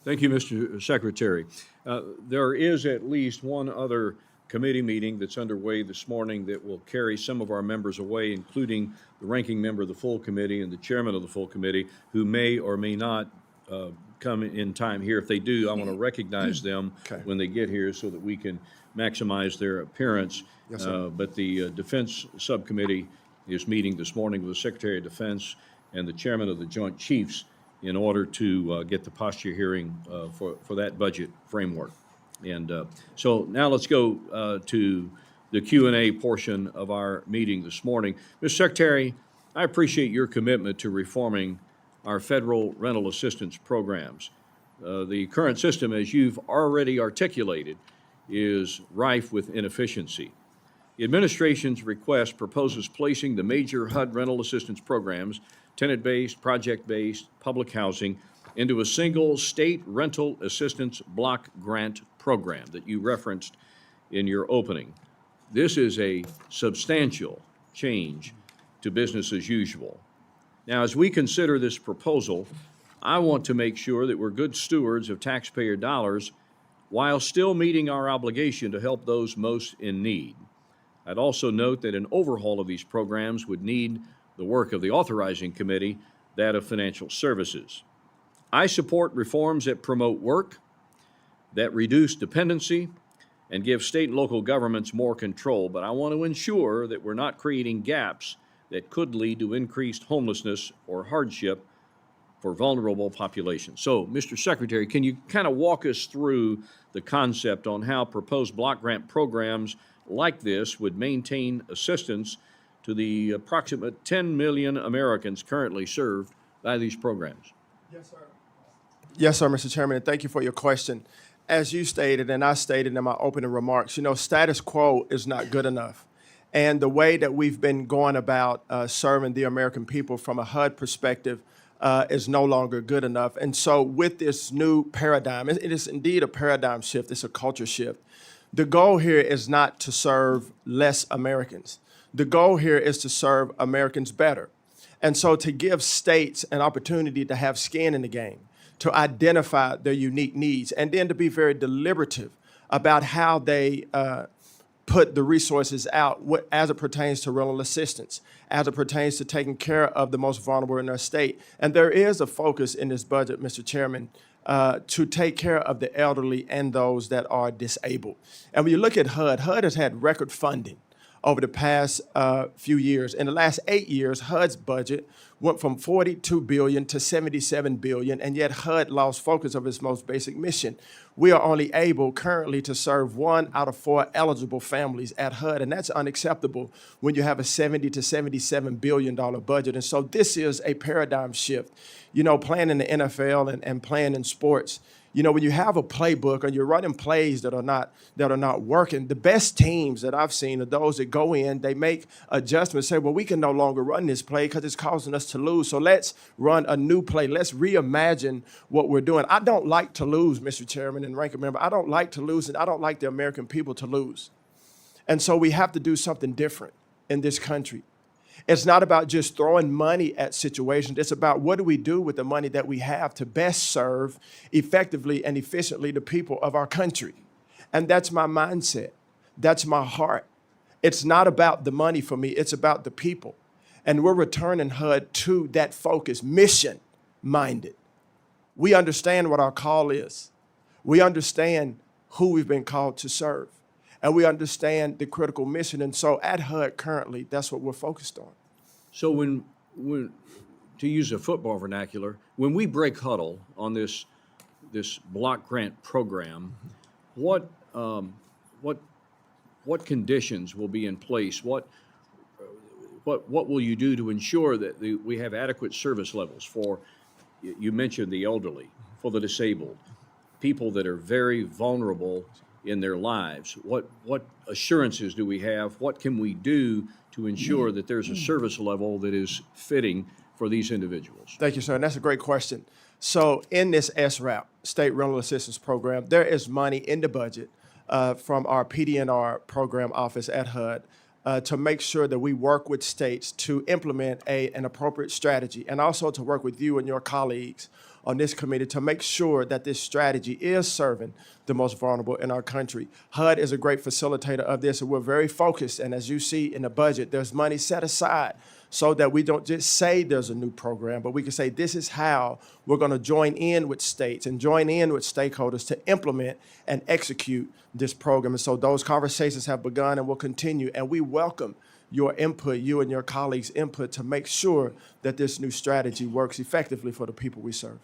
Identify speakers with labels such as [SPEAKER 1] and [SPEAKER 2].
[SPEAKER 1] Thank you, Mr. Secretary. There is at least one other committee meeting that's underway this morning that will carry some of our members away, including the ranking member of the full committee and the chairman of the full committee, who may or may not come in time here. If they do, I want to recognize them when they get here so that we can maximize their appearance.
[SPEAKER 2] Yes, sir.
[SPEAKER 1] But the Defense Subcommittee is meeting this morning with the Secretary of Defense and the chairman of the Joint Chiefs in order to get the posture hearing for that budget framework. And so now let's go to the Q&A portion of our meeting this morning. Mr. Secretary, I appreciate your commitment to reforming our federal rental assistance programs. The current system, as you've already articulated, is rife with inefficiency. The administration's request proposes placing the major HUD rental assistance programs, tenant-based, project-based, public housing, into a single state rental assistance block grant program that you referenced in your opening. This is a substantial change to business as usual. Now, as we consider this proposal, I want to make sure that we're good stewards of taxpayer dollars while still meeting our obligation to help those most in need. I'd also note that an overhaul of these programs would need the work of the authorizing committee, that of financial services. I support reforms that promote work, that reduce dependency, and give state and local governments more control, but I want to ensure that we're not creating gaps that could lead to increased homelessness or hardship for vulnerable populations. So, Mr. Secretary, can you kind of walk us through the concept on how proposed block grant programs like this would maintain assistance to the approximate 10 million Americans currently served by these programs?
[SPEAKER 2] Yes, sir. Yes, sir, Mr. Chairman, and thank you for your question. As you stated, and I stated in my opening remarks, status quo is not good enough. And the way that we've been going about serving the American people from a HUD perspective is no longer good enough. And so with this new paradigm, it is indeed a paradigm shift, it's a culture shift. The goal here is not to serve less Americans. The goal here is to serve Americans better. And so to give states an opportunity to have skin in the game, to identify their unique needs, and then to be very deliberative about how they put the resources out as it pertains to rental assistance, as it pertains to taking care of the most vulnerable in our state. And there is a focus in this budget, Mr. Chairman, to take care of the elderly and those that are disabled. And when you look at HUD, HUD has had record funding over the past few years. In the last 8 years, HUD's budget went from $42 billion to $77 billion, and yet HUD lost focus of its most basic mission. We are only able currently to serve 1 out of 4 eligible families at HUD, and that's unacceptable when you have a $70 to $77 billion budget. And so this is a paradigm shift. Playing in the NFL and playing in sports, when you have a playbook and you're running plays that are not working, the best teams that I've seen are those that go in, they make adjustments, say, well, we can no longer run this play because it's causing us to lose. So let's run a new play. Let's reimagine what we're doing. I don't like to lose, Mr. Chairman and ranking member. I don't like to lose, and I don't like the American people to lose. And so we have to do something different in this country. It's not about just throwing money at situations. It's about what do we do with the money that we have to best serve effectively and efficiently the people of our country. And that's my mindset. That's my heart. It's not about the money for me. It's about the people. And we're returning HUD to that focus, mission-minded. We understand what our call is. We understand who we've been called to serve. And we understand the critical mission. And so at HUD currently, that's what we're focused on.
[SPEAKER 1] So when to use a football vernacular, when we break huddle on this block grant program, what conditions will be in place? What will you do to ensure that we have adequate service levels for, you mentioned the elderly, for the disabled, people that are very vulnerable in their lives? What assurances do we have? What can we do to ensure that there's a service level that is fitting for these individuals?
[SPEAKER 2] Thank you, sir. And that's a great question. So in this SRAP, State Rental Assistance Program, there is money in the budget from our PD&R program office at HUD to make sure that we work with states to implement an appropriate strategy, and also to work with you and your colleagues on this committee to make sure that this strategy is serving the most vulnerable in our country. HUD is a great facilitator of this, and we're very focused. And as you see in the budget, there's money set aside so that we don't just say there's a new program, but we can say this is how we're going to join in with states and join in with stakeholders to implement and execute this program. And so those conversations have begun and will continue, and we welcome your input, you and your colleagues' input, to make sure that this new strategy works effectively for the people we serve.